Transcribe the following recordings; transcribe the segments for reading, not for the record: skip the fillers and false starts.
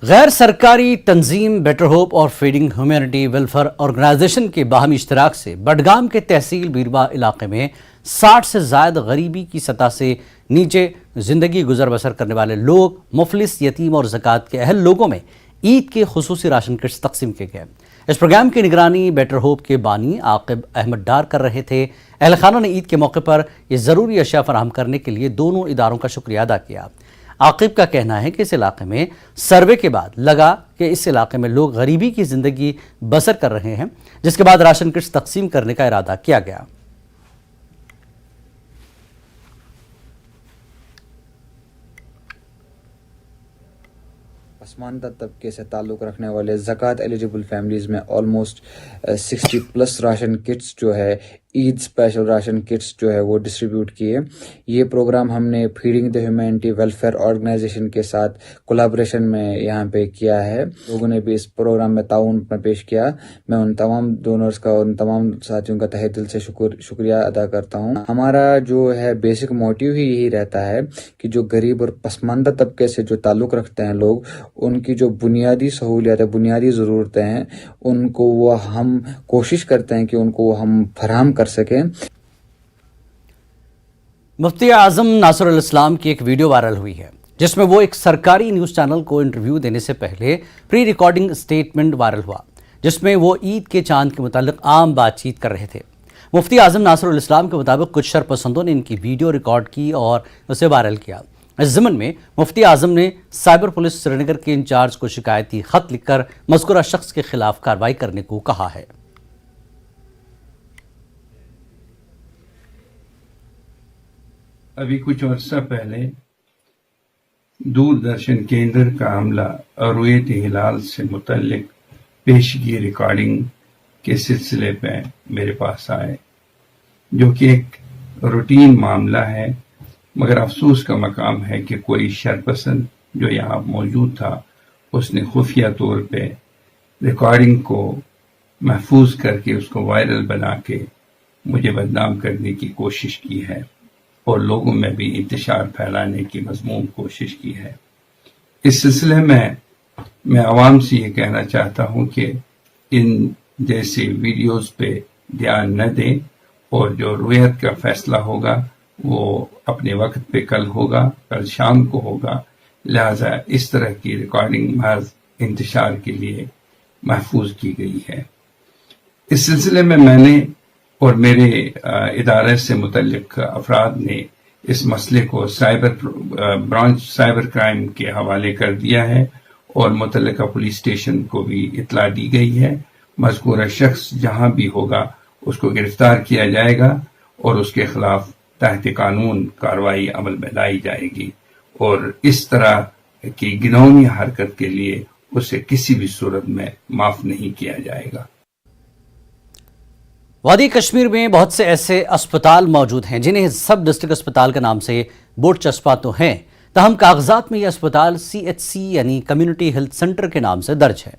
غیر سرکاری تنظیم بیٹر ہوپ اور فیڈنگ ہیومینٹی ویلفیئر آرگنائزیشن کے باہمی اشتراک سے بڈگام کے تحصیل بیروا علاقے میں 60 سے زائد غریبی کی سطح سے نیچے زندگی گزر بسر کرنے والے لوگ، مفلس، یتیم اور زکوٰۃ کے اہل لوگوں میں عید کے خصوصی راشن کٹس تقسیم کیے گئے۔ اس پروگرام کی نگرانی بیٹر ہوپ کے بانی عاقب احمد ڈار کر رہے تھے۔ اہل خانہ نے عید کے موقع پر یہ ضروری اشیاء فراہم کرنے کے لیے دونوں اداروں کا شکریہ ادا کیا۔ عاقب کا کہنا ہے کہ اس علاقے میں سروے کے بعد لگا کہ اس علاقے میں لوگ غریبی کی زندگی بسر کر رہے ہیں، جس کے بعد راشن کٹس تقسیم کرنے کا ارادہ کیا گیا۔ پسماندہ طبقے سے تعلق رکھنے والے زکوٰۃ ایلیجیبل فیملیز میں آلموسٹ 60+ راشن کٹس جو ہے عید اسپیشل راشن کٹس جو ہے وہ ڈسٹریبیوٹ کیے۔ یہ پروگرام ہم نے Feeding the Humanity Welfare Organisation کے ساتھ کولیبریشن میں یہاں پہ کیا ہے۔ لوگوں نے بھی اس پروگرام میں تعاون اپنا پیش کیا۔ میں ان تمام ڈونرز کا اور ان تمام ساتھیوں کا تہہ دل سے شکریہ ادا کرتا ہوں۔ ہمارا جو ہے بیسک موٹیو ہی یہی رہتا ہے کہ جو غریب اور پسماندہ طبقے سے جو تعلق رکھتے ہیں لوگ، ان کی جو بنیادی سہولیات بنیادی ضرورتیں ہیں ان کو وہ ہم کوشش کرتے ہیں کہ ان کو ہم فراہم کر سکیں۔ مفتی اعظم ناصر الاسلام کی ایک ویڈیو وائرل ہوئی ہے جس میں وہ ایک سرکاری نیوز چینل کو انٹرویو دینے سے پہلے پری ریکارڈنگ سٹیٹمنٹ وائرل ہوا، جس میں وہ عید کے چاند کے متعلق عام بات چیت کر رہے تھے۔ مفتی اعظم ناصر الاسلام کے مطابق کچھ شرپسندوں نے ان کی ویڈیو ریکارڈ کی اور اسے وائرل کیا۔ اس ضمن میں مفتی اعظم نے سائبر پولیس سری نگر کے انچارج کو شکایتی خط لکھ کر مذکورہ شخص کے خلاف کارروائی کرنے کو کہا ہے۔ ابھی کچھ عرصہ پہلے دوردرشن کیندر کا عملہ رویت ہلال سے متعلق پیشگی ریکارڈنگ کے سلسلے میں میرے پاس آئے، جو کہ ایک روٹین معاملہ ہے، مگر افسوس کا مقام ہے کہ کوئی شرپسند جو یہاں موجود تھا اس نے خفیہ طور پہ ریکارڈنگ کو محفوظ کر کے اس کو وائرل بنا کے مجھے بدنام کرنے کی کوشش کی ہے اور لوگوں میں بھی انتشار پھیلانے کی مذموم کوشش کی ہے۔ اس سلسلے میں عوام سے یہ کہنا چاہتا ہوں کہ ان جیسے ویڈیوز پہ دھیان نہ دیں، اور جو رویت کا فیصلہ ہوگا وہ اپنے وقت پہ کل ہوگا، کل شام کو ہوگا، لہذا اس طرح کی ریکارڈنگ محض انتشار کے لیے محفوظ کی گئی ہے۔ اس سلسلے میں نے اور میرے ادارے سے متعلق افراد نے اس مسئلے کو برانچ سائبر کرائم کے حوالے کر دیا ہے اور متعلقہ پولیس اسٹیشن کو بھی اطلاع دی گئی ہے۔ مذکورہ شخص جہاں بھی ہوگا اس کو گرفتار کیا جائے گا اور اس کے خلاف تحت قانون کارروائی عمل میں لائی جائے گی، اور اس طرح کی گنہونی حرکت کے لیے اسے کسی بھی صورت میں معاف نہیں کیا جائے گا۔ وادی کشمیر میں بہت سے ایسے اسپتال موجود ہیں جنہیں سب ڈسٹرکٹ اسپتال کے نام سے بورڈ چسپاں تو ہیں، تاہم کاغذات میں یہ اسپتال CHC یعنی کمیونٹی ہیلتھ سینٹر کے نام سے درج ہے۔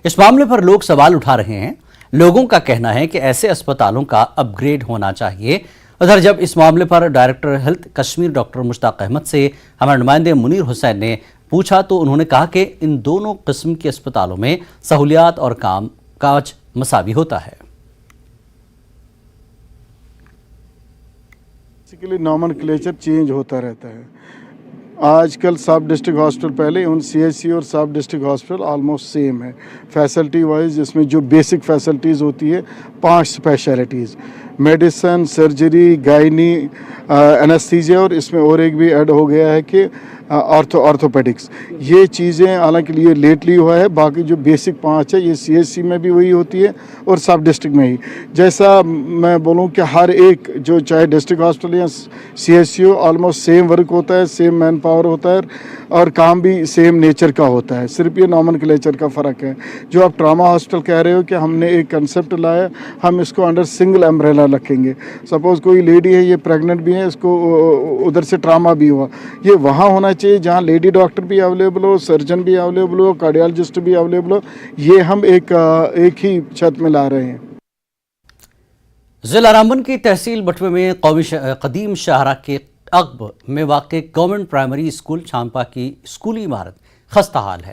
اس معاملے پر لوگ سوال اٹھا رہے ہیں۔ لوگوں کا کہنا ہے کہ ایسے اسپتالوں کا اپ گریڈ ہونا چاہیے۔ ادھر جب اس معاملے پر ڈائریکٹر ہیلتھ کشمیر ڈاکٹر مشتاق احمد سے ہمارے نمائندے منیر حسین نے پوچھا تو انہوں نے کہا کہ ان دونوں قسم کے اسپتالوں میں سہولیات اور کام کاج مساوی ہوتا ہے۔ بیسیکلی نامنکلیچر چینج ہوتا رہتا ہے۔ آج کل سب ڈسٹرکٹ ہاسپٹل پہلے ان CHC اور sub district hospital almost same ہے فیسلٹی وائز، جس میں جو بیسک فیسلٹیز ہوتی ہے 5 specialities, medicine, surgery, gynae, anaesthesia, اور اس میں اور ایک بھی ایڈ ہو گیا ہے کہ آرتھوپیڈکس۔ یہ چیزیں حالانکہ یہ لیٹلی ہوا ہے، باقی جو بیسک 5 ہے یہ CHC میں بھی وہی ہوتی ہے اور سب ڈسٹرکٹ میں ہی۔ جیسا میں بولوں کہ ہر ایک جو چاہے ڈسٹرکٹ ہاسپٹل یا CHC ہو، آلموسٹ سیم ورک ہوتا ہے، سیم مین پاور ہوتا ہے اور کام بھی سیم نیچر کا ہوتا ہے، صرف یہ نامنکلیچر کا فرق ہے۔ جو آپ ٹراما ہاسپٹل کہہ رہے ہو کہ ہم نے ایک کنسیپٹ لایا، ہم اس کو انڈر سنگل امبریلا رکھیں گے۔ سپوز کوئی لیڈی ہے، یہ پریگننٹ بھی ہے، اس کو ادھر سے ٹراما بھی ہوا، یہ وہاں ہونا چاہیے جہاں لیڈی ڈاکٹر بھی اویلیبل ہو، سرجن بھی اویلیبل ہو، کارڈیالوجسٹ بھی اویلیبل ہو۔ یہ ہم ایک ہی چھت میں لا رہے ہیں۔ ضلع رامبن کی تحصیل بٹوے میں قدیم شاہراہ کے عقب میں واقع گورنمنٹ پرائمری اسکول چھامپا کی اسکولی عمارت خستہ حال ہے۔